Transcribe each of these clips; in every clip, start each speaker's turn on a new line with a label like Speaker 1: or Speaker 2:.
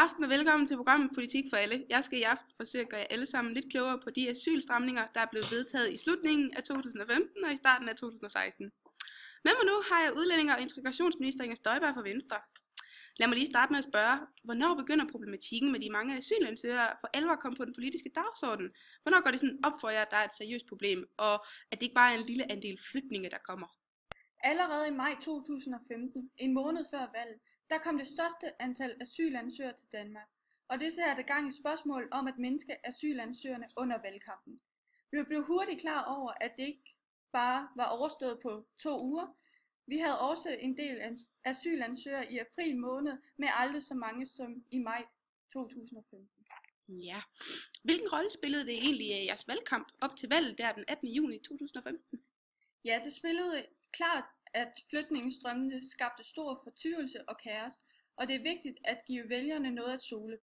Speaker 1: aften og velkommen til programmet Politik for alle. Jeg skal i aften forsøge at gøre jer alle sammen lidt klogere på de asylstramninger, der er blevet vedtaget i slutningen af 2015 og i starten af 2016. Med mig nu har jeg udlændinge- og integrationsminister Inger Støjberg fra Venstre. Lad mig lige starte med at spørge, hvornår begynder problematikken med de mange asylansøgere for alvor komme på den politiske dagsorden? Hvornår går det sådan op for jer, at der er et seriøst problem, og at det ikke bare er en lille andel flygtninge, der kommer?
Speaker 2: Allerede i maj 2015, en måned før valget, der kom det største antal asylansøgere til Danmark, og det satte gang i spørgsmål om at mindske asylansøgerne under valgkampen. Vi blev hurtigt klar over, at det ikke bare var overstået på 2 uger. Vi havde også en del asylansøgere i april måned, med aldrig så mange som i maj 2015.
Speaker 1: Ja, hvilken rolle spillede det egentlig i jeres valgkamp op til valget der den 18. juni 2015?
Speaker 2: Ja, det spillede klart, at flygtningestrømmene skabte stor fortvivlelse og kaos, og det er vigtigt at give vælgerne noget at sole.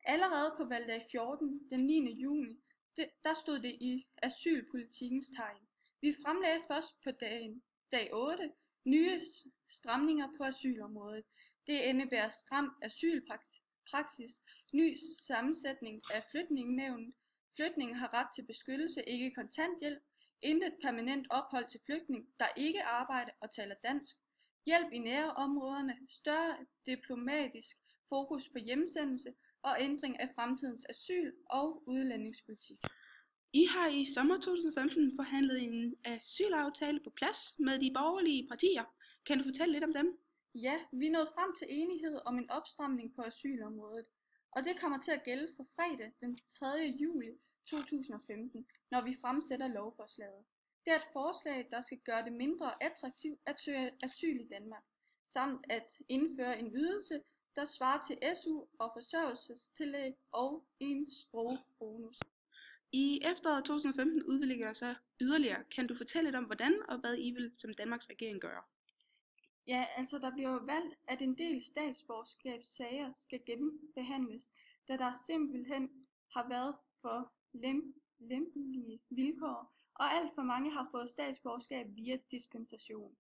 Speaker 2: Allerede på valgdag 14, den 9. juni, der stod det i asylpolitikkens tegn. Vi fremlagde først på dag 8 nye stramninger på asylområdet. Det indebærer stram asylpraksis, ny sammensætning af flygtningenævnet. Flygtninge har ret til beskyttelse, ikke kontanthjælp. Intet permanent ophold til flygtning, der ikke arbejder og taler dansk. Hjælp i nærområderne, større diplomatisk fokus på hjemsendelse og ændring af fremtidens asyl- og udlændingspolitik.
Speaker 1: I har i sommer 2015 forhandlet en asylaftale på plads med de borgerlige partier. Kan du fortælle lidt om dem?
Speaker 2: Ja, vi nåede frem til enighed om en opstramning på asylområdet, og det kommer til at gælde fra fredag den 3. juli 2015, når vi fremsætter lovforslaget. Det er et forslag, der skal gøre det mindre attraktivt at søge asyl i Danmark, samt at indføre en ydelse, der svarer til SU og forsørgelsestillæg og en sprogbonus.
Speaker 1: I efteråret 2015 udvikler der sig yderligere. Kan du fortælle lidt om hvordan og hvad I vil som Danmarks regering gøre?
Speaker 2: Ja, altså der bliver jo valgt, at en del statsborgerskabssager skal genbehandles, da der simpelthen har været for lempelige vilkår, og alt for mange har fået statsborgerskab via dispensation.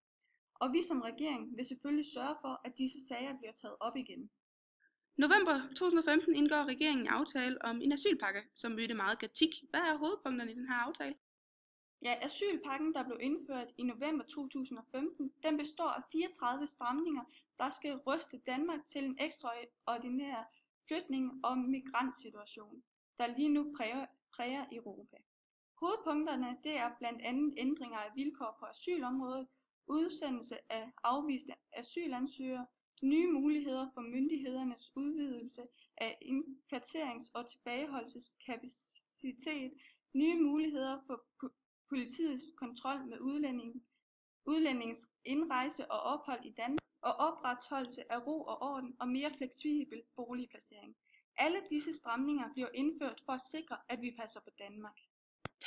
Speaker 2: Og vi som regering vil selvfølgelig sørge for, at disse sager bliver taget op igen.
Speaker 1: November 2015 indgår regeringen en aftale om en asylpakke, som mødte meget kritik. Hvad er hovedpunkterne i den her aftale?
Speaker 2: Ja, asylpakken, der blev indført i november 2015, den består af 34 stramninger, der skal ryste Danmark til en ekstraordinær flygtning- og migrantsituation, der lige nu præger Europa. Hovedpunkterne det er blandt andet ændringer af vilkår på asylområdet, udsendelse af afviste asylansøgere, nye muligheder for myndighedernes udvidelse af indkvarterings- og tilbageholdelseskapacitet, nye muligheder for politiets kontrol med udlændingens indrejse og ophold i Danmark, og opretholdelse af ro og orden og mere fleksibel boligplacering. Alle disse stramninger bliver indført for at sikre, at vi passer på Danmark.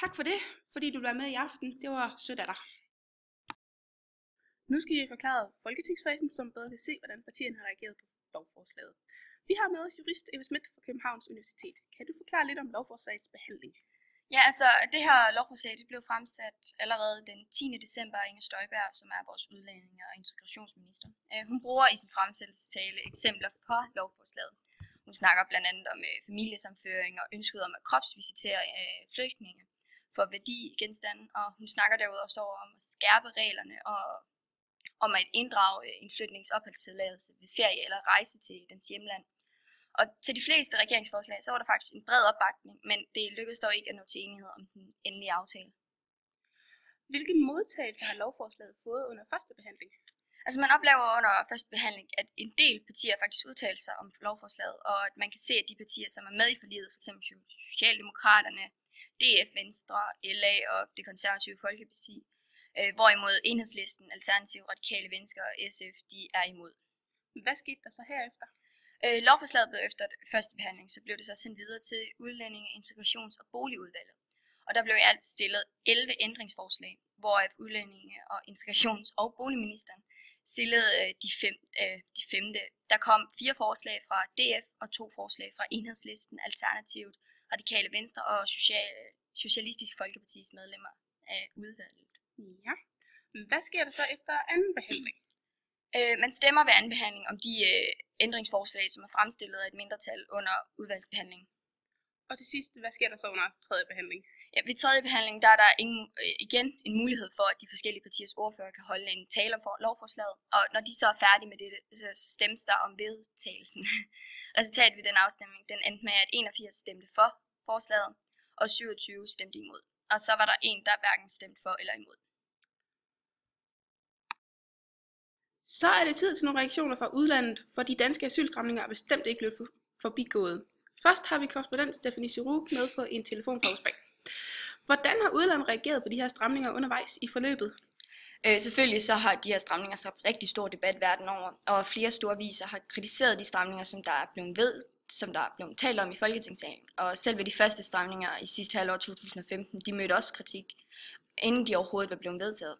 Speaker 1: Tak for det, fordi du var med i aften. Det var sødt af dig. Nu skal vi forklare folketingsfasen, som bedre kan se, hvordan partierne har reageret på lovforslaget. Vi har med os jurist Eva Schmidt fra Københavns Universitet. Kan du forklare lidt om lovforslagets behandling?
Speaker 3: Ja, altså det her lovforslag det blev fremsat allerede den 10. december af Inger Støjberg, som er vores udlændinge- og integrationsminister. Hun bruger i sin fremsættelsestale eksempler fra lovforslaget. Hun snakker blandt andet om familiesamføring og ønsket om at kropsvisitere flygtninge for værdigenstande, og hun snakker derudover om at skærpe reglerne og om at inddrage en flygtningsopholdstilladelse ved ferie eller rejse til dens hjemland. Og til de fleste regeringsforslag, så var der faktisk en bred opbakning, men det lykkedes dog ikke at nå til enighed om den endelige aftale.
Speaker 1: Hvilke modtagelser har lovforslaget fået under første behandling?
Speaker 3: Altså man oplever under første behandling, at en del partier faktisk udtaler sig om lovforslaget, og at man kan se, at de partier, som er med i forliget, f.eks. Socialdemokraterne, DF, Venstre, LA og det konservative Folkeparti, hvorimod Enhedslisten, Alternativ, Radikale Venstre og SF, de er imod.
Speaker 1: Hvad skete der så herefter?
Speaker 3: Lovforslaget blev efter første behandling, så blev det så sendt videre til Udlændinge-, Integrations- og Boligudvalget. Og der blev i alt stillet 11 ændringsforslag, hvoraf Udlændinge- og Integrations- og Boligministeren stillede de femte. Der kom 4 forslag fra DF og 2 forslag fra Enhedslisten, Alternativet, Radikale Venstre og Socialistisk Folkepartis medlemmer af udvalget.
Speaker 1: Ja. Hvad sker der så efter anden behandling?
Speaker 3: Man stemmer ved andenbehandling om de ændringsforslag, som er fremstillet af et mindretal under udvalgsbehandling.
Speaker 1: Og til sidst, hvad sker der så under tredje behandling?
Speaker 3: Ja, ved tredje behandling der er der igen en mulighed for, at de forskellige partiers ordfører kan holde en tale om lovforslaget. Og når de så er færdige med det, så stemmes der om vedtagelsen. Resultatet ved den afstemning, den endte med, at 81 stemte for forslaget, og 27 stemte imod. Og så var der en, der hverken stemte for eller imod.
Speaker 1: Så er det tid til nogle reaktioner fra udlandet, for de danske asylstramninger er bestemt ikke blevet forbigået. Først har vi korrespondent Stephanie Sirouk med på en telefon fra USA. Hvordan har udlandet reageret på de her stramninger undervejs i forløbet?
Speaker 3: Selvfølgelig så har de her stramninger skabt rigtig stor debat verden over, og flere store aviser har kritiseret de stramninger, som der er blevet talt om i Folketingssalen. Og selv ved de første stramninger i sidste halvår 2015, de mødte også kritik, inden de overhovedet var blevet vedtaget.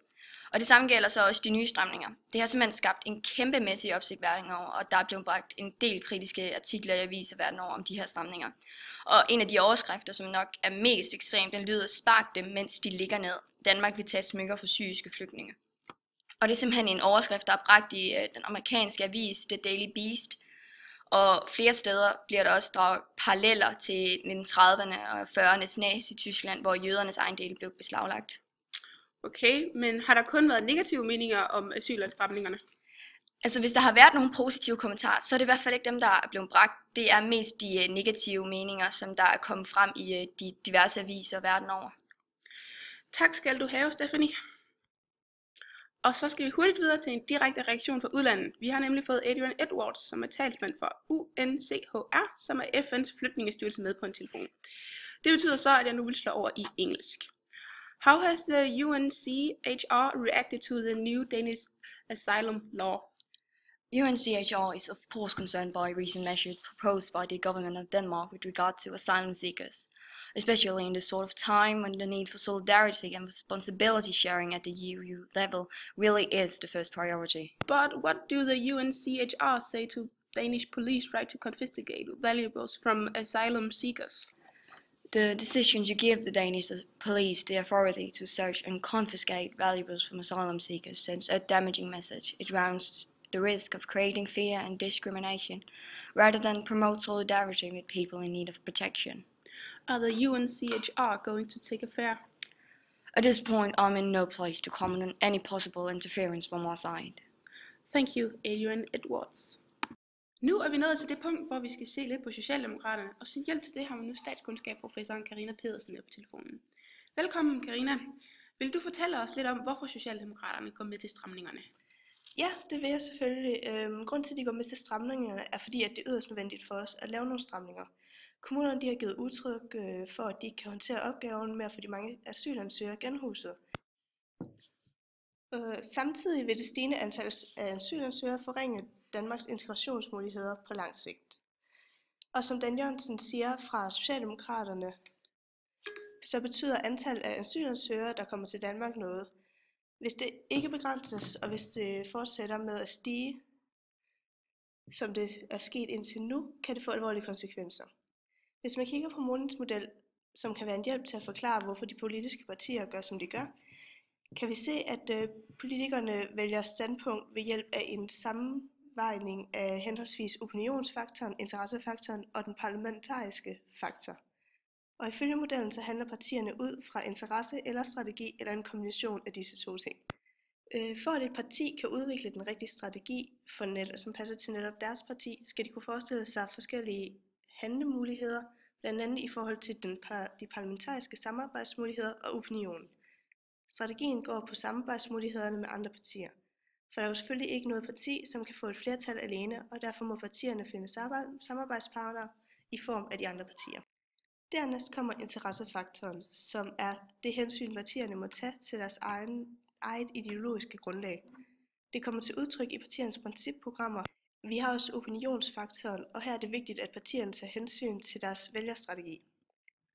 Speaker 3: Og det samme gælder så også de nye stramninger. Det har simpelthen skabt en kæmpemæssig opsigt verden over, og der er blevet bragt en del kritiske artikler i aviser verden over om de her stramninger. Og en af de overskrifter, som nok er mest ekstrem, den lyder: "Spark dem, mens de ligger ned. Danmark vil tage smykker for syriske flygtninge." Og det er simpelthen en overskrift, der er bragt i den amerikanske avis The Daily Beast. Og flere steder bliver der også draget paralleller til 1930'erne og 40'ernes Nazi-Tyskland, hvor jødernes ejendele blev beslaglagt.
Speaker 1: Okay, men har der kun været negative meninger om asylstramningerne?
Speaker 3: Altså hvis der har været nogle positive kommentarer, så er det i hvert fald ikke dem, der er blevet bragt. Det er mest de negative meninger, som der er kommet frem i de diverse aviser verden over.
Speaker 1: Tak skal du have, Stephanie. Og så skal vi hurtigt videre til en direkte reaktion fra udlandet. Vi har nemlig fået Adrian Edwards, som er talsmand for UNHCR, som er FN's flygtningestyrelse, med på en telefon. Det betyder så, at jeg nu vil slå over i engelsk. How has the UNHCR reacted to the new Danish asylum law?
Speaker 3: UNHCR is of course concerned by recent measures proposed by the government of Denmark with regard to asylum seekers, especially in the sort of time when the need for solidarity and responsibility sharing at the EU level really is the first priority.
Speaker 1: But what do the UNHCR say to Danish police right to confiscate valuables from asylum seekers?
Speaker 3: The decision to give the Danish police the authority to search and confiscate valuables from asylum seekers sends a damaging message. It rounds the risk of creating fear and discrimination, rather than promote solidarity with people in need of protection.
Speaker 1: Are the UNHCR going to take affair?
Speaker 3: At this point, I'm in no place to comment on any possible interference from our side.
Speaker 1: Thank you, Adrian Edwards. Nu er vi nået til det punkt, hvor vi skal se lidt på Socialdemokraterne, og som hjælp til det har vi nu statskundskabsprofessoren Karina Pedersen med på telefonen. Velkommen, Karina. Vil du fortælle os lidt om, hvorfor Socialdemokraterne går med til stramningerne?
Speaker 4: Ja, det vil jeg selvfølgelig. Grunden til, at de går med til stramningerne, er fordi, at det er yderst nødvendigt for os at lave nogle stramninger. Kommunerne de har givet udtryk for, at de kan håndtere opgaven med at få de mange asylansøgere genhuset. Samtidig vil det stigende antal af asylansøgere forringe Danmarks integrationsmuligheder på lang sigt. Og som Dan Jørgensen siger fra Socialdemokraterne, så betyder antallet af asylansøgere, der kommer til Danmark, noget. Hvis det ikke begrænses, og hvis det fortsætter med at stige, som det er sket indtil nu, kan det få alvorlige konsekvenser. Hvis man kigger på Målens model, som kan være en hjælp til at forklare, hvorfor de politiske partier gør, som de gør, kan vi se, at politikerne vælger standpunkt ved hjælp af en sammenvejning af henholdsvis opinionsfaktoren, interessefaktoren og den parlamentariske faktor. Og ifølge modellen så handler partierne ud fra interesse eller strategi eller en kombination af disse to ting. For at et parti kan udvikle den rigtige strategi, som passer til netop deres parti, skal de kunne forestille sig forskellige handlemuligheder, blandt andet i forhold til de parlamentariske samarbejdsmuligheder og opinionen. Strategien går på samarbejdsmulighederne med andre partier. For der er jo selvfølgelig ikke noget parti, som kan få et flertal alene, og derfor må partierne finde samarbejdspartnere i form af de andre partier. Dernæst kommer interessefaktoren, som er det hensyn, partierne må tage til deres eget ideologiske grundlag. Det kommer til udtryk i partiernes principprogrammer. Vi har også opinionsfaktoren, og her er det vigtigt, at partierne tager hensyn til deres vælgerstrategi.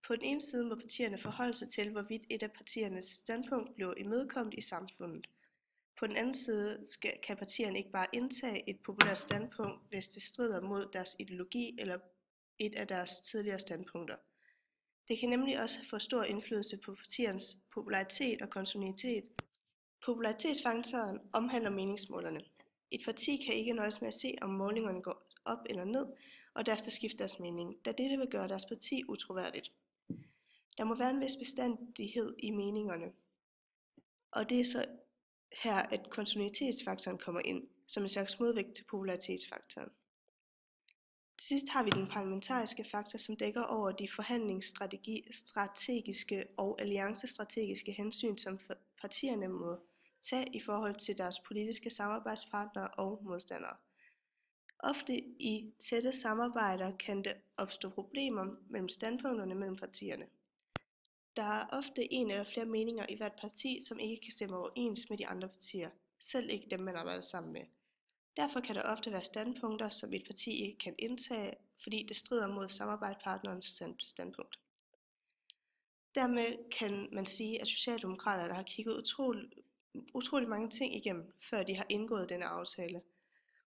Speaker 4: På den ene side må partierne forholde sig til, hvorvidt et af partiernes standpunkt bliver imødekommet i samfundet. På den anden side kan partierne ikke bare indtage et populært standpunkt, hvis det strider mod deres ideologi eller et af deres tidligere standpunkter. Det kan nemlig også få stor indflydelse på partiernes popularitet og kontinuitet. Popularitetsfaktoren omhandler meningsmålerne. Et parti kan ikke nøjes med at se, om målingerne går op eller ned, og derefter skifte deres mening, da dette vil gøre deres parti utroværdigt. Der må være en vis bestandighed i meningerne, og det er så her, at kontinuitetsfaktoren kommer ind, som en slags modvægt til popularitetsfaktoren. Til sidst har vi den parlamentariske faktor, som dækker over de forhandlingsstrategiske og alliancestrategiske hensyn, som partierne må tage i forhold til deres politiske samarbejdspartnere og modstandere. Ofte i tætte samarbejder kan der opstå problemer mellem standpunkterne mellem partierne. Der er ofte en eller flere meninger i hvert parti, som ikke kan stemme overens med de andre partier, selv ikke dem man arbejder sammen med. Derfor kan der ofte være standpunkter, som et parti ikke kan indtage, fordi det strider mod samarbejdspartnerens standpunkt. Dermed kan man sige, at Socialdemokraterne har kigget utrolig mange ting igennem, før de har indgået denne aftale.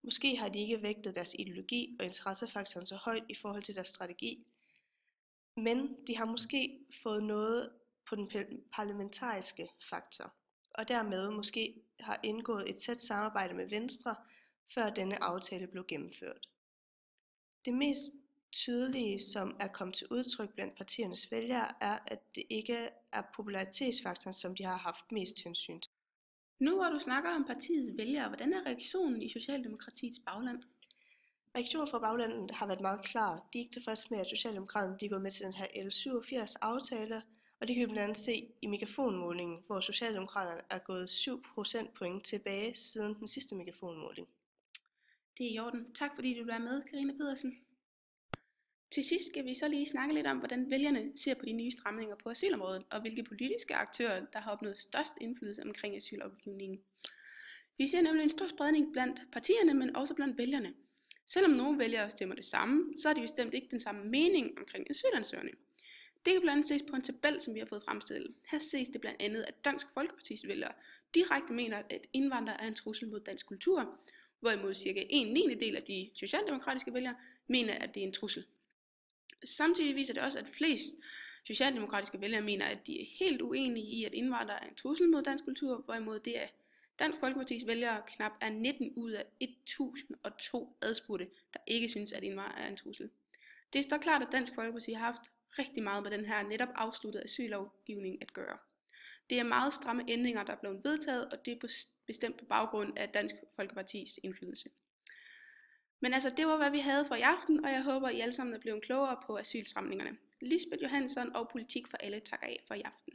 Speaker 4: Måske har de ikke vægtet deres ideologi og interessefaktoren så højt i forhold til deres strategi, men de har måske fået noget på den parlamentariske faktor, og dermed måske har indgået et tæt samarbejde med Venstre, før denne aftale blev gennemført. Det mest tydelige, som er kommet til udtryk blandt partiernes vælgere, er, at det ikke er popularitetsfaktoren, som de har haft mest hensyn til.
Speaker 1: Nu hvor du snakker om partiets vælgere, hvordan er reaktionen i Socialdemokratiets bagland?
Speaker 4: Reaktionen fra baglandet har været meget klar. De er ikke tilfredse med, at Socialdemokraterne er gået med til den her L87 aftale, og det kan vi blandt andet se i megafonmålingen, hvor Socialdemokraterne er gået 7 procentpoint tilbage siden den sidste megafonmåling.
Speaker 1: Det er i orden. Tak fordi du vil være med, Karina Pedersen. Til sidst skal vi så lige snakke lidt om, hvordan vælgerne ser på de nye stramninger på asylområdet, og hvilke politiske aktører, der har opnået størst indflydelse omkring asyllovgivningen. Vi ser nemlig en stor spredning blandt partierne, men også blandt vælgerne. Selvom nogle vælgere stemmer det samme, så er de bestemt ikke den samme mening omkring asylansøgerne. Det kan blandt andet ses på en tabel, som vi har fået fremstillet. Her ses det blandt andet, at Dansk Folkepartis vælgere direkte mener, at indvandrere er en trussel mod dansk kultur, hvorimod ca. 1/9 af de socialdemokratiske vælgere mener, at det er en trussel. Samtidig viser det også, at flest socialdemokratiske vælgere mener, at de er helt uenige i, at indvandrere er en trussel mod dansk kultur, hvorimod det er Dansk Folkepartis vælgere knap er 19 ud af 1002 adspurgte, der ikke synes, at indvandrere er en trussel. Det står klart, at Dansk Folkeparti har haft rigtig meget med den her netop afsluttede asyllovgivning at gøre. Det er meget stramme ændringer, der er blevet vedtaget, og det er bestemt på baggrund af Dansk Folkepartis indflydelse. Men altså, det var hvad vi havde for i aften, og jeg håber, I alle sammen er blevet klogere på asylstramningerne. Lisbeth Johansson og Politik for Alle takker af for i aften.